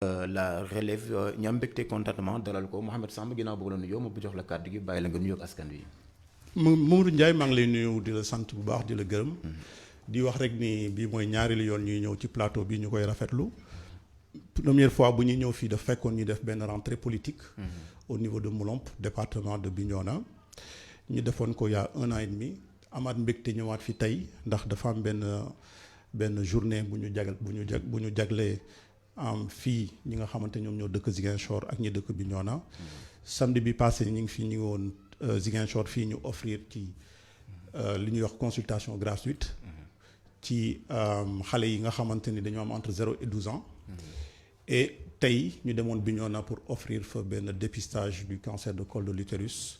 la relève ñam mbégte contentement dalal ko Mouhamed Samb ginnaaw bëgg la nuyoo ma bu jox la kàddu gi bàyyi la nga nuyoog askan wi. Mamadou Ndiaye maa ngi lay nuyu di la sant bu baax di la gërëm. di wax rek ni bii mooy ñaareelu yoon ñuy ñëw ci plateau bi ñu koy rafetlu. première fois bu ñuy ñëw fii daf fekkoon ñu def benn rentrée politique. au niveau de Moulomp département de Bignona. ñu defoon ko il y a 1 an et demi amaat mbégte ñëwaat fi tey ndax dafa am benn journée bu ñu jaglee am fii ñi nga xamante ñoom ñoo dëkk Ziguinchor ak ñi dëkk Bignona. samedi bi passé ñu ngi woon Ziguinchor fii ñu offrir ci li ñuy wax consultation gratuite. ci xale yi nga xamante ni dañoo am entre 0 et 12 ans. et tey ñu demoon Bignona pour offrir fa benn dépistage du cancer de col de l'utérus.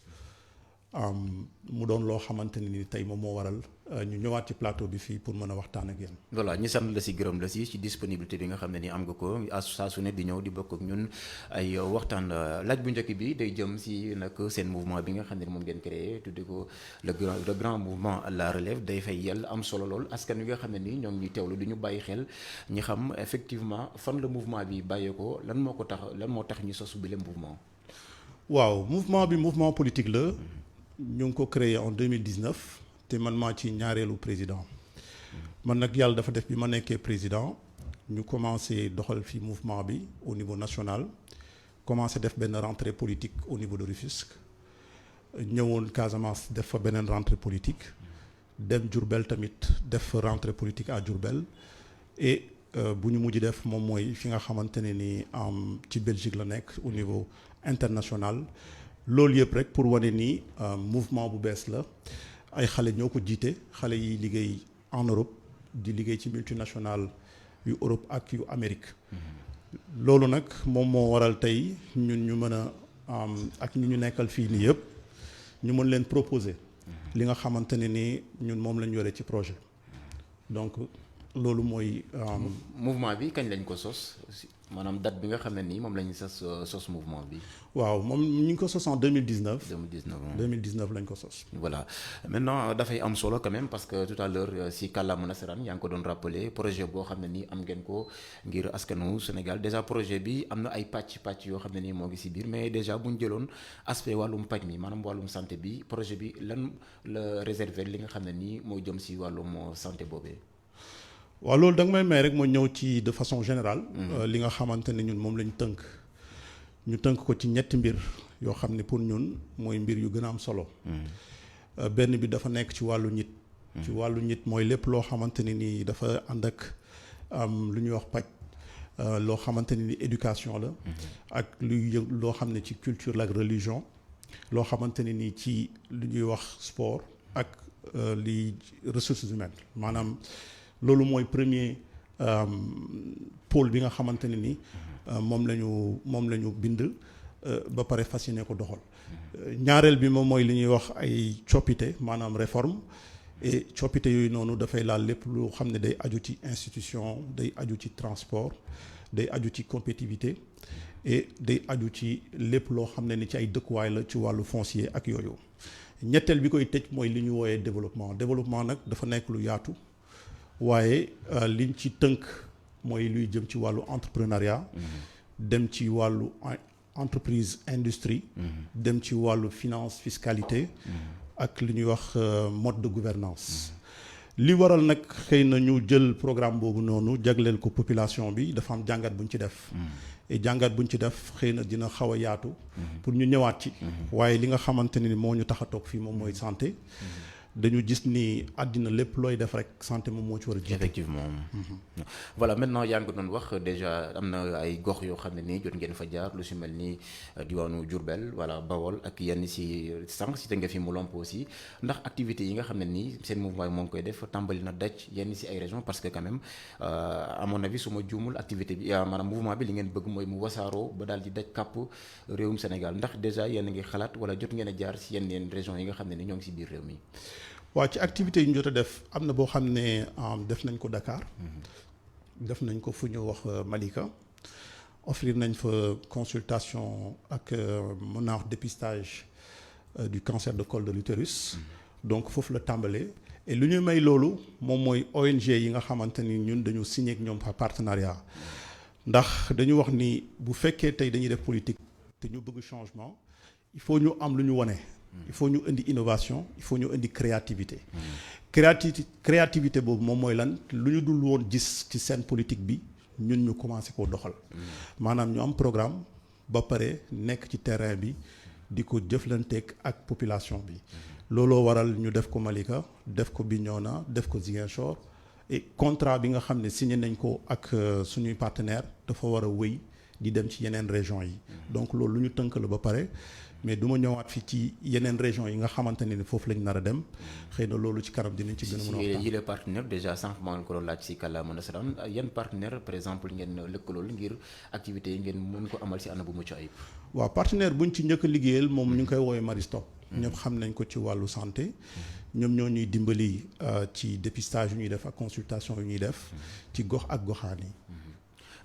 mu doon loo xamante ni tey moom moo waral ñu ñëwaat ci plateau bi fii pour mën a waxtaan ak yéen. voilà ñu sant la si gërëm la si ci disponibilité bi nga xam ne ni am nga ko saa su ne di ñëw di bokk ak ñun ay waxtaan laaj bu njëkk bi day jëm si nag seen mouvement bi nga xam ne moom ngeen créé tudde ko le grand mouvement la relève day fay yàlla am solo lool askan wi nga xam ne ni ñoo ngi teewlu du ñu bàyyi xel ñi xam effectivement fan la mouvement bi bàyyeekoo lan moo tax ñu sosu bi le mouvement. waaw mouvement bi mouvement politique la. ñu ngi ko créé en 2019 te man maa ci ñaareelu président man nag yàlla dafa def bi ma nekkee président ñu commencé doxal fi mouvement bi au niveau national commencé def benn rentrée politique au niveau de Rufisque ñëwoon Casamance def fa beneen rentrée politique dem Diourbel tamit def fa rentrée politique à Diourbel et bu ñu mujj def moom mooy fi nga xamante ne ni ci Belgique la nekk au niveau international. loolu yëpp rek pour wane ni mouvement bu bees la ay xale ñoo ko jiite xale yi liggéey en Europe di liggéey ci multinationale yu Europe ak yu Amérique. loolu nag moom moo waral tey ñun ñu mën a ak ñi ñu nekkal fii nii yëpp ñu mën leen proposer. li nga xamante ne ni ñun moom lañ yore ci projet. donc loolu mooy. mouvement bi kañ lañ ko sos maanaam date bi nga xam ne nii moom la ñu sos mouvement bi. waaw moom ñu ngi ko sos en 2019. 2019 lañ ko sos. voilà maintenant dafay am solo quand même parce que tout à l'heure si kàllaama nasaraan yaa ngi ko doon rappeler projet boo xam ne nii am ngeen ko ngir askanu Sénégal déjà projet bi am na ay pàcc yoo xam ne nii moo ngi si biir mais déjà bu ñu jëloon aspect wàllum paj mi maanaam wàllum santé bi projet bi lan la réserver li nga xam ne nii moo jëm si wàllum santé boobee. waaw loolu da nga may may rek moo ñëw ci de façon générale. li nga xamante ne ñun moom lañ tënk. ñu tënk ko ci ñetti mbir yoo xam ne pour ñun mooy mbir yu gën a am solo. benn bi dafa nekk ci wàllu nit. ci wàllu nit mooy lépp loo xamante ne ni dafa ànd ak lu ñuy wax paj loo xamante ne ni éducation la. ak loo xam ne ci culture la ak religion. loo xamante ne ni ci lu ñuy wax sport ak li ressources humaines maanaam. loolu mooy premier pôle bi nga xamante ne ni moom la ñu bind ba pare fas yéene ko doxal. ñaareel bi moom mooy li ñuy wax ay coppite maanaam réforme et coppite yooyu noonu dafay laal lépp lu xam ne day aju ci institution day aju ci transport day aju ci compétitivité et day aju ci lépp loo xam ne ni ci ay dëkkuwaay la ci wàllu foncier ak yooyu. ñetteel bi koy tëj mooy li ñu wooyee développement nag dafa nekk lu yaatu. waaye liñ ci tënk mooy luy jëm ci wàllu entrepreneuriat. dem ci wàllu entreprise industrie. dem ci wàllu finance fiscalité. ak li ñuy wax mode de gouvernance li waral nag xëy na ñu jël programme boobu noonu jagleel ko population bi dafa am jàngat buñ ci def. et jàngat buñ ci def xëy na dina xaw a yaatu. pour ñu ñëwaat ci. waaye li nga xamante ni moo ñu tax a toog fii moom mooy santé. dañu gis ni àddina lépp looy def rek santé moom moo ci war a jiite. effectivement. voilà maintenant yaa ngi doon wax déjà am na ay gox yoo xam ne nii jot ngeen fa jaar lu si mel ni diwaanu Diourbel voilà Bawol ak yenn si sànq si te nga fi mu lomp aussi ndax activités yi nga xam ne nii seen mouvement moo ngi koy def tàmbali na daj yenn si ay régions parce que quand même à mon avis su ma juumul activité bi maanaam mouvement bi li ngeen bëgg mooy mu wasaaroo ba daal di daj kàpp réewum Sénégal ndax déjà yéen a ngi xalaat wala jot ngeen a jaar si yenn régions yi nga xam ne ni ñoo ngi si biir réew mi. waaw ci activités yi ñu jot a def am na boo xam ne def nañ ko Dakar. def nañ ko fu ñu wax Malika. offrir nañ fa consultation ak mën naa wax dépistage du cancer de col de l'utérus. donc foofu la tàmbalee. et lu ñu may loolu moom mooy ONG yi nga xamante ni ñun dañu signé ak ñoom par partenariat. ndax dañu wax ni bu fekkee tey dañuy def politique te ñu bëgg changement il faut ñu am lu ñu wone il faut ñu indi innovation il faut ñu indi créativité créativité boobu moom mooy lan lu ñu dul woon gis ci scène politique bi ñun ñu commencé koo doxal maanaam ñu am programme ba pare nekk ci terrain bi di ko jëflanteeg ak population bi looloo waral ñu def ko Malika def ko Bignona def ko Ziguinchor et contrat bi nga xam ne signé nañ ko ak suñuy partenaire dafa war a wéy di dem ci yeneen régions yi donc loolu lu ñu tënk la ba pare mais du ma ñëwaat fii ci yeneen régions yi nga xamante ne ni foofu lañ nar a dem xëy na loolu ci kanam dinañ ci gën a mën a waxtaan. yi les partenaires déjà sànq maa ngi ko doon laaj si kàllaama nasaraan yan partenaire par exemple ngeen lëkkalool ngir activités yi ngeen mën ko amal si anam bu mucc ayib. waaw partenaire buñ ci njëkk a liggéeyal moom ñu ngi koy woowee Maristop. ñëpp xam nañ ko ci wàllu santé. ñoom ñoo ñuy dimbali ci dépistage yu ñuy def ak consultation yu ñuy def ci gox ak goxaan yi.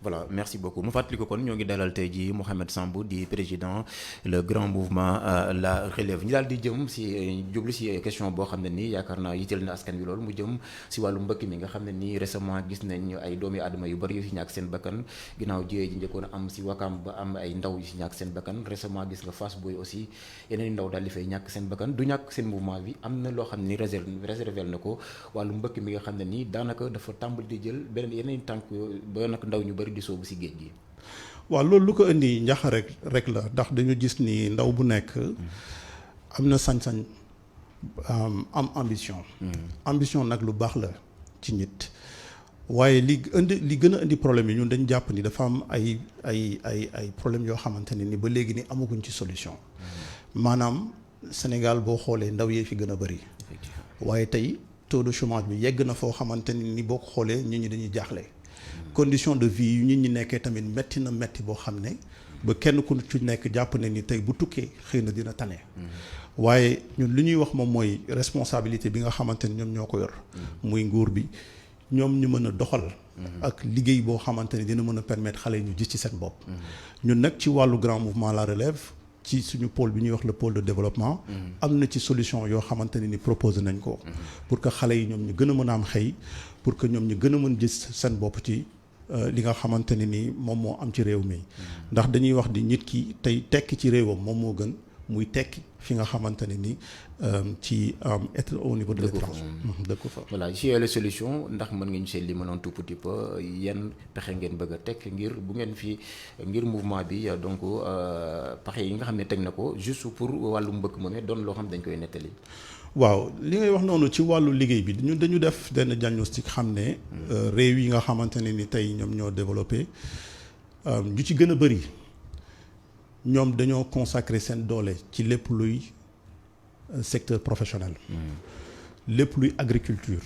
Voilà merci beaucoup mu fàttali ko kon ñoo ngi dalal tey jii Mouhamed Sambou di président le grand mouvement la relève ñu daal di jëm si jublu si question boo xam ne nii yaakaar naa yitteel na askan wi loolu mu jëm si wàllu mbëkk mi nga xam ne nii récemment gis nañ ay doomi aadama yu bëri yu si ñàkk seen bakkan ginnaaw jiyee ji njëkkoon a am si Wakam ba am ay ndaw yu si ñàkk seen bakkan récemment gis nga Fass Boye aussi yeneen ndaw daal di fay ñàkk seen bakkan du ñàkk seen mouvement bi am na loo xam ne ni réservé na ko wàllu mbëkk mi nga xam ne nii daanaka dafa tàmbali di jël beneen yeneen tànk ba nag ndaw ñu bëri di soobu si géej gi. waaw loolu lu ko indi njax rek la ndax dañu gis ni ndaw bu nekk am na sañ-sañ am ambition. ambition nag lu baax la ci nit waaye li gën a indi problème yi ñun dañ jàpp ni dafa am ay problème yoo xamante ne ni ba léegi ni amaguñ ci solution. maanaam Sénégal boo xoolee ndaw yee fi gën a bëri. waaye tey taux de chômage bi yegg na foo xamante ni boo ko xoolee nit ñi dañuy jaaxle. condition de vie yu nit ñi nekkee tamit metti na metti boo xam ne ba kenn ku ci nekk jàpp ne ni tey bu tukkee xëy na dina tane. waaye ñun li ñuy wax moom mooy responsabilité bi nga xamante ni ñoom ñoo ko yor. muy nguur bi ñoom ñu mën a doxal. ak liggéey boo xamante ni dina mën a permettre xale yi ñu gis ci seen bopp. ñun nag ci wàllu grand mouvement la relève ci suñu pôle bi ñuy wax le pôle de développement. am na ci solution yoo xamante ne ni proposé nañ ko. pour que xale yi ñoom ñu gën a mën a am xëy pour que ñoom ñu gën a mën gis seen bopp ci. li nga xamante ne ni moom moo am ci réew mi ndax dañuy wax di nit ki tey tekki ci réewam moom moo gën muy tekki fi nga xamante ne ni ci être au niveau de l'étranger dëkk fa voilà ci les solutions ndax mën nga ñu see limaloon tout petit peu yan pexe ngeen bëgg a teg ngir bu ngeen fi ngir mouvement bi donc pexe yi nga xam ne teg na ko juste pour wàllu mbëkk moom doon loo xam dañ koy nettali. waaw li ngay wax noonu ci wàllu liggéey bi ñun dañu def benn diagnostic xam ne réew yi nga xamante ne ni tey ñoom ñoo développé ñu ci gën a bëri ñoom dañoo consacrer seen doole ci lépp luy secteur professionnel lépp luy agriculture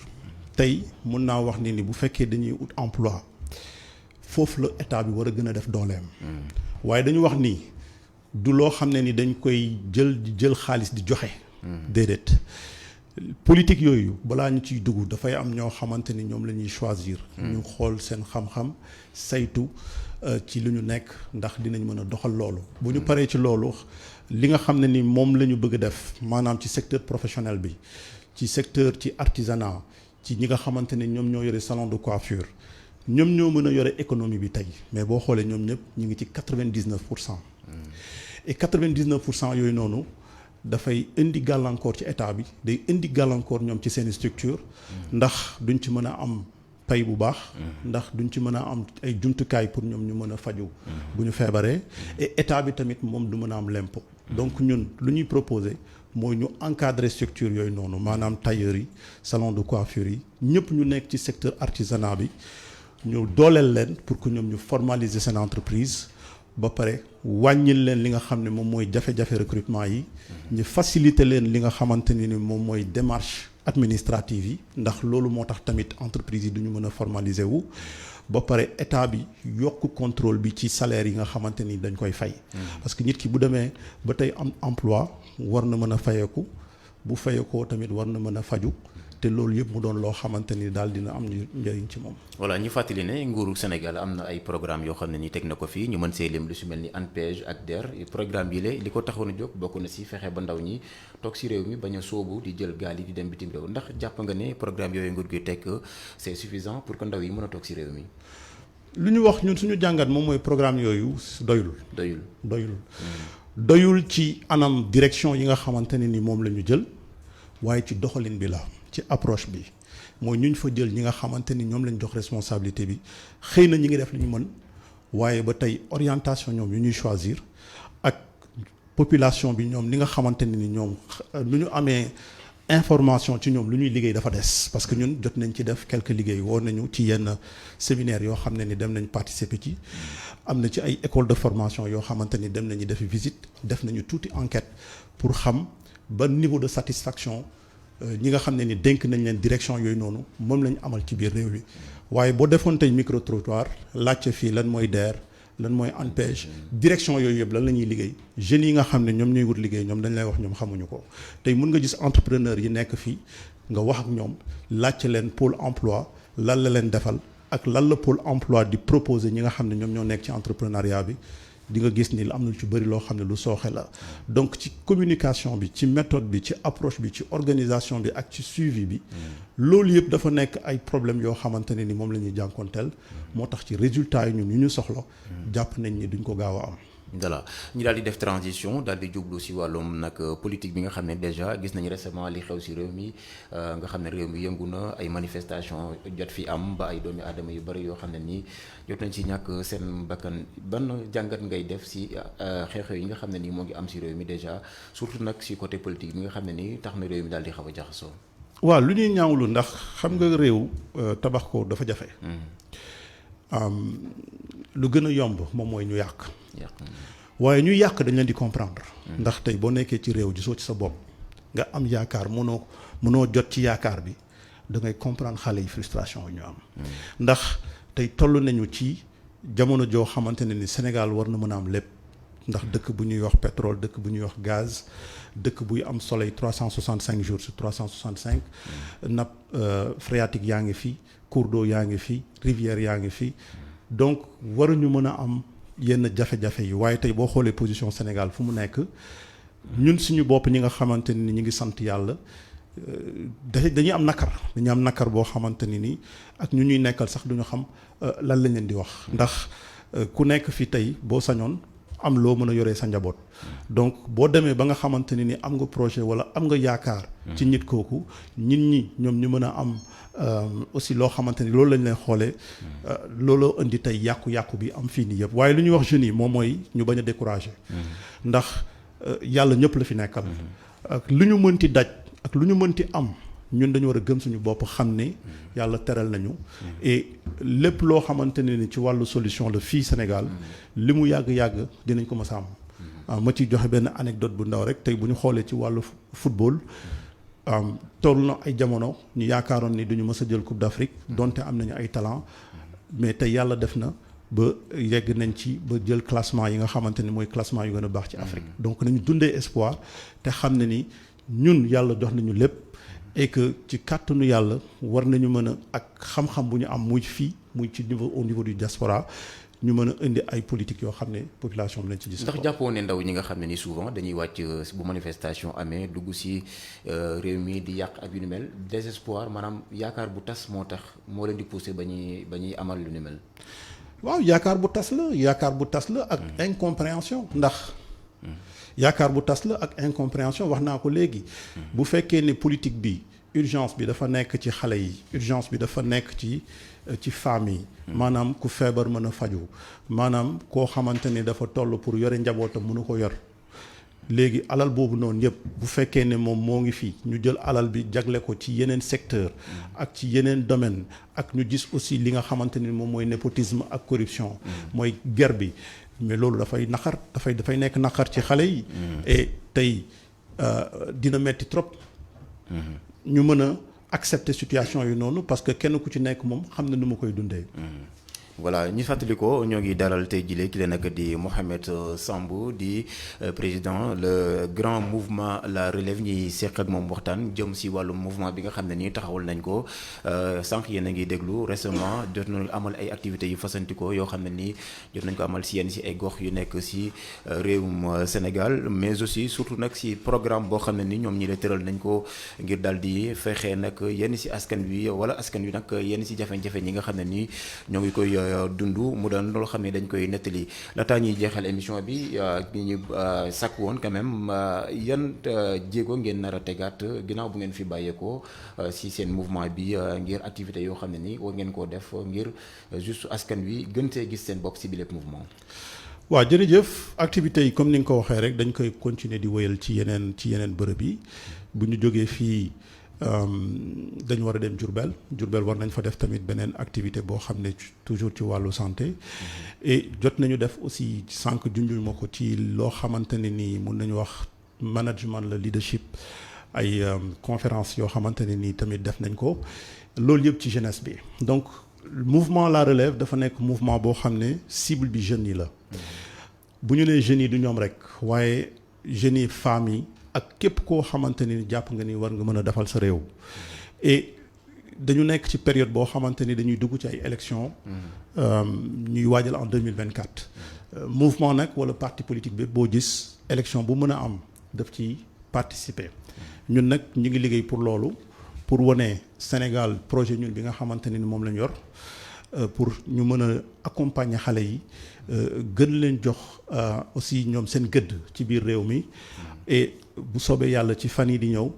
tey mun naa wax ni bu fekkee dañuy ut emploi foofu la état bi war a gën a def dooleem waaye dañu wax ni du loo xam ne ni dañ koy jël xaalis di joxe déedéet politique yooyu balaa ñu ciy dugg dafay am ñoo xamante ni ñoom la ñuy choisir ñu xool seen xam-xam saytu ci lu ñu nekk ndax dinañ mën a doxal loolu bu ñu paree ci loolu li nga xam ne ni moom la ñu bëgg a def maanaam ci secteur professionnel bi ci secteur ci artisanat ci ñi nga xamante ne ñoom ñoo yore salon de coiffure ñoom ñoo mën a yore économie bi tey mais boo xoolee ñoom ñëpp ñu ngi ci 99% et 99% yooyu noonu dafay indi gàllankoor ci état bi day indi gàllankoor ñoom ci seen structure ndax duñ ci mën a am pay bu baax ndax duñ ci mën a am ay jumtukaay pour ñoom ñu mën a faju bu ñu feebaree et état bi tamit moom du mën a am l'impôt donc ñun lu ñuy proposer mooy ñu encadrer structure yooyu noonu maanaam tailleur yi salon de coiffure yi ñëpp ñu nekk ci secteur artisanat bi ñu dooleel leen pour que ñoom ñu formaliser seen entreprise ba pare wàññil leen li nga xam ne moom mooy jafe-jafe recrutement yi ñu faciliter leen li nga xamante ni moom mooy démarche administrative yi ndax loolu moo tax tamit entreprise yi duñu mën a formaliser wu ba pare état bi yokk contrôle bi ci salaire yi nga xamante ni dañ koy fay parce que nit ki bu demee ba tey am emploi war na mën a fayeeku bu fayeekoo tamit war na mën a faju te loolu yëpp mu doon loo xamante ni daal dina am njëriñ ci moom. voilà ñu fàttali ne nguuru Sénégal am na ay programme yoo xam ne ni teg na ko fii ñu mën see lim lu si mel ni ANPEJ ak DER programme yi li ko taxoon a jóg bokk na si fexe ba ndaw ñi toog si réew mi bañ a sóobu di jël gaal yi di dem bitim réew ndax jàpp nga ne programme yooyu nguur gi teg c'est suffisant pour que ndaw yi mën a toog si réew mi. lu ñu wax ñun suñu jàngat moom mooy programme yooyu doyul ci anam direction yi nga xamante ne ni moom la ñu jël waaye ci doxalin bi la ci approche bi mooy ñu fa jël ñi nga xamante ni ñoom lañ jox responsabilité bi xëy na ñi ngi def li ñu mën waaye ba tey orientation ñoom yu ñuy choisir ak population bi ñoom li nga xamante ne ni ñoom lu ñu amee information ci ñoom lu ñuy liggéey dafa des parce que ñun jot nañ ci def quelques liggéey woon nañu ci yenn séminaire yoo xam ne ni dem nañ participer ci am na ci ay école de formation yoo xamante ni dem nañu defi visite def nañu tuuti enquête pour xam ba niveau de satisfaction ñi nga xam ne ni dénk nañ leen direction yooyu noonu moom lañ amal ci biir réew mi waaye boo defoon tey micro trottoir laajte fii lan mooy DER lan mooy ANPEJ direction yooyu yëpp lan la ñuy liggéey jeunes yi nga xam ne ñoom ñooy wut liggéey ñoom dañ lay wax ñoom xamuñu ko tey mun nga gis entrepreneur yi nekk fii nga wax ak ñoom laajte leen pôle emploi lan la leen defal ak lan la pôle emploi di proposer ñi nga xam ne ñoom ñoo nekk ci entrepreneuriat bi di nga gis ni am na lu ci bëri loo xam ne lu sooxe la donc ci communication bi ci méthode bi ci approche bi ci organisation bi ak ci suivi bi loolu yëpp dafa nekk ay problèmes yoo xamante ne ni moom la ñuy jànkoonteel moo tax ci résultat yi ñun ñu soxla jàpp nañ ni duñ ko gaaw a am voilà ñu daal di def transition daal di jublu si wàllum nag politique bi nga xam ne déjà gis nañu récemment li xew si réew mi nga xam ne réew mi yëngu na ay manifestation jot fi am ba ay doomi aadama yu bëri yoo xam ne nii jot nañ si ñàkk seen bakkan ban jàngat ngay def si xew-xew yi nga xam ne nii moo ngi am si réew mi déjà surtout nag si côté politique bi nga xam ne nii tax na réew mi daal di xaw a jaxasoo. waaw lu ñuy ñaawlu ndax xam nga réew tabax ko dafa jafe. lu gën a yomb moom mooy ñu yàq. waaye ñuy yàq dañ leen di comprendre. ndax tey boo nekkee ci réew gisoo ci sa bopp nga am yaakaar mënoo jot ci yaakaar bi da ngay comprendre xale yi frustration yu ñu am. ndax tey toll nañu ci jamono joo xamante ne ni Sénégal war na mën a am lépp ndax dëkk bu ñuy wax pétrole dëkk bu ñuy wax gaz dëkk buy am soleil 365 jours sur 365. nappe phréatique yaa ngi fi cours d'eau yaa ngi fi rivière yaa ngi fi donc waruñu mën a am. yenn jafe-jafe yi waaye tey boo xoolee position Sénégal fu mu nekk ñun suñu bopp ñi nga xamante ni ñu ngi sant yàlla dañuy am nakar boo xamante ni ak ñu ñuy nekkal sax duñu xam lan lañ leen di wax ndax ku nekk fi tey boo sañoon am loo mën a yoree sa njaboot donc boo demee ba nga xamante ni am nga projet wala am nga yaakaar ci nit kooku nit ñi ñoom ñu mën a am aussi loo xamante ni loolu lañ leen xoolee looloo indi tey yàqu-yàqu bi am fii nii yëpp waaye lu ñuy wax jeunes yi moom mooy ñu bañ a décourager ndax yàlla ñëpp la fi nekkal ak lu ñu mënti daj ak lu ñu mënti am ñun dañu war a gëm suñu bopp xam ne yàlla teral nañu et lépp loo xamante ne ni ci wàllu solution la fii Sénégal li mu yàgg-yàgg dinañ ko mës a am ma ciy joxe benn anecdote bu ndaw rek tey bu ñu xoolee ci wàllu football toll na ay jamono ñu yaakaaroon ni duñu mës a jël coupe d'Afrique donte am nañu ay talent mais tey yàlla def na ba yegg nañ ci ba jël classement yi nga xamante ni mooy classement yu gën a baax ci Afrique donc nañu dundee espoir te xam ne ni ñun yàlla jox nañu lépp et que ci kàttanu yàlla war nañu mën a ak xam-xam bu ñu am muy fii muy ci niveau au niveau du diaspora ñu mën a indi ay politique yoo xam ne population bi lañ ci gis. ndax jàppoo ne ndaw ñi nga xam ne ni souvent dañuy wàcc bu manifestation amee dugg si réew mi di yàq ak yu ni mel désespoir maanaam yaakaar bu tas moo tax moo leen di pousser ba ñuy amal lu ni mel. waaw yaakaar bu tas la ak incompréhension ndax. yaakaar bu tas la ak incompréhension wax naa ko léegi. bu fekkee ne politique bi urgence bi dafa nekk ci xale yi urgence bi dafa nekk ci famille maanaam ku feebar mën a faju maanaam koo xamante ni dafa toll pour yore njabootam mënu ko yor léegi alal boobu noonu yëpp bu fekkee ne moom moo ngi fii ñu jël alal bi jagle ko ci yeneen secteur ak ci yeneen domaine ak ñu gis aussi li nga xamante ni moom mooy népotisme ak corruption mooy guerre bi mais loolu dafay nekk naqar ci xale yi et tey dina metti trop ñu mën a accepter situation yi noonu parce que kenn ku ci nekk moom xam na nu ma koy dundee. voilà ñu fàttali ko ñoo ngi dalal tey jile ki leen nag di Mouhamed Samb di président le grand mouvement La Relève ñuy seq ak moom waxtaan jëm si wàllu mouvement bi nga xam ne nii taxawal nañ ko sànq yéen a ngi déglu récemment jot nañu amal ay activités yu fasantikoo yoo xam ne nii jot nañ ko amal si yenn si ay gox yu nekk si réewum Sénégal mais aussi surtout nag si programme boo xam ne ni ñoom ñi la tëral nañ ko ngir daal di fexe nag yenn si askan wi wala askan wi nag yenn si jafe-jafe ñi nga xam ne nii ñoo ngi koy dund mu doon loo xam ne dañ koy nettali laataa ñuy jeexal émission bi ñu sàkk woon quand même yan jéego ngeen nar a tegaat ginnaaw bu ngeen fi bàyyeekoo si seen mouvement bi ngir activité yoo xam ne ni war ngeen koo def ngir juste askan wi gën see gis seen bopp si bi lépp mouvement. waaw jërëjëf activités yi comme ni nga ko waxee rek dañ koy continuer di wéyal ci yeneen bërëb yi bu ñu jógee fii dañ war a dem Diourbel war nañ fa def tamit beneen activité boo xam ne toujours ci wàllu santé et jot nañu def aussi sànq junjul ma ko ci loo xamante ne nii mun nañu wax management la leadership ay conférence yoo xamante ne nii tamit def nañ ko loolu yëpp ci jeunesse bi donc mouvement La Relève dafa nekk mouvement boo xam ne cible bi jeunes yi la bu ñu nee jeunes yi du ñoom rek waaye jeunes yi femmes yi ak képp koo xamante ni jàpp nga ni war nga mën a defal sa réew et dañu nekk ci période boo xamante ni dañuy dugg ci ay élections ñuy waajal en 2024 mouvement nag wala parti politique bi boo gis élection bu mën a am daf ci participer ñun nag ñu ngi liggéey pour loolu pour wane Sénégal projet ñun bi nga xamante ni moom lañ yor pour ñu mën a accompagner xale yi gën leen jox aussi ñoom seen gëdd ci biir réew mi et bu soobee yàlla ci fan yi di ñëw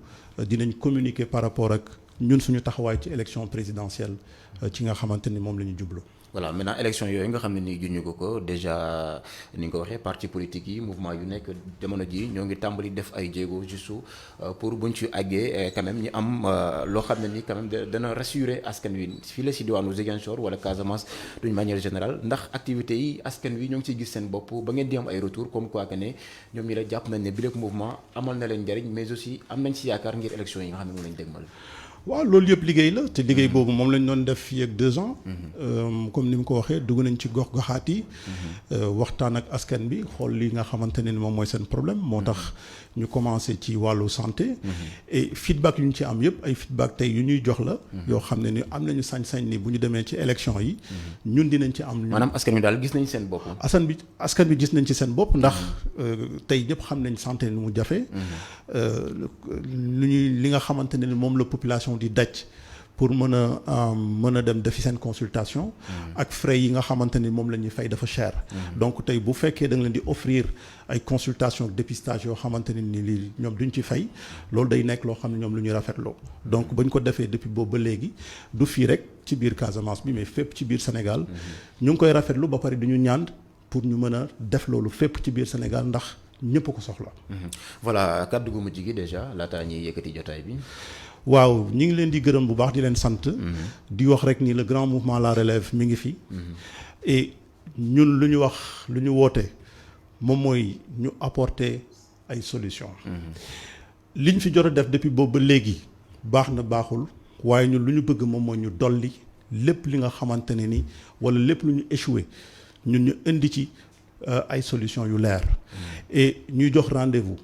dinañ communiquer par rapport ak ñun suñu taxawaay ci élection présidentielle ci nga xamante ni moom la ñu jublu. voilà maintenant élection yooyu nga xam ne nii juñu ko déjà ni nga ko waxee parti politique yi mouvement yu nekk jamono ji ñoo ngi tàmbali def ay jéego juste pour buñ ci àggee quand même ñi am loo xam ne ni quand même dana rassurer askan wi fii la si diwaanu Ziguinchor wala Casamance d'une manière générale ndax activités yi askan wi ñoo ngi ciy gis seen bopp ba ngeen di am ay retour comme quoi que ne ñoom ñi la jàpp nañ ne bi lépp mouvement amal na leen njariñ mais aussi am nañ si yaakaar ngir élection yi nga xam ne moom lañ dégmal. waaw loolu yëpp liggéey la te liggéey boobu moom lañ doon def fii ak 2 ans comme ni mu ko waxee dugg nañ ci gox-goxaat yi waxtaan ak askan bi xool li nga xamante ne ni moom mooy seen problème moo tax ñu commencé ci wàllu santé et feedback yu ñu ci am yëpp ay feedback tey yu ñuy jox la yoo xam ne ni am nañu sañ-sañ ni bu ñu demee ci élection yi ñun dinañ ci am maanaam askan wi daal gis nañ seen bopp askan bi gis nañ ci seen bopp ndax tey ñëpp xam nañ santé ni mu jafe li nga xamante ne ni moom la population di daj pour mën a dem defi seen consultation ak frais yi nga xamante ni moom la ñuy fay dafa cher donc tey bu fekkee da nga leen di offrir ay consultation ak dépistage yoo xamante ne ni lii ñoom duñ ci fay loolu day nekk loo xam ne ñoom lu ñuy rafetloo donc bañ ko defee depuis boobu ba léegi du fii rek ci biir Casamance bi mais fépp ci biir Sénégal ñu ngi koy rafetlu ba pare du ñu ñaan pour ñu mën a def loolu fépp ci biir Sénégal ndax ñëpp ko soxla. voilà kàddu gu mujj gi déjà laataa ñuy yëkkati jotaay bi. waaw ñu ngi leen di gërëm bu baax di leen sant. di wax rek ni le grand mouvement La Relève mi ngi fi. et ñun lu ñu wax lu ñu woote moom mooy ñu apporter ay solutions. li ñu fi jot a def depuis boobu ba léegi baax na baaxul waaye ñun lu ñu bëgg moom mooy ñu dolli lépp li nga xamante ne ni wala lépp lu ñu échoué ñun ñu indi ci ay solutions yu leer. et ñuy jox rendez-vous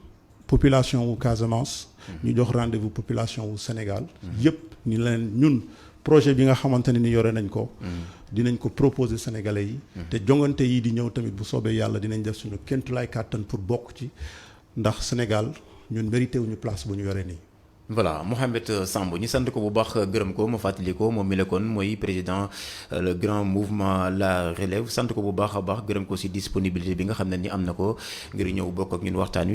population wu Casamance. ñu jox rendez-vous population wu Sénégal. yëpp ni leen ñun projet bi nga xamante ne ni yore nañ ko. dinañ ko proposer Sénégalais yi. te jongante yi di ñëw tamit bu soobee yàlla dinañ def suñu kéemtulaay kàttan pour bokk ci ndax Sénégal ñun mérité wuñu place bu ñu yore nii. voilà Mouhamed Samb ñu sant ko bu baax gërëm ko ma fàttali ko moom mi la kon mooy président le grand mouvement La Relève sant ko bu baax a baax gërëm ko ci disponibilité bi nga xam ne ni am na ko ngir ñëw bokk ak ñun waxtaan wi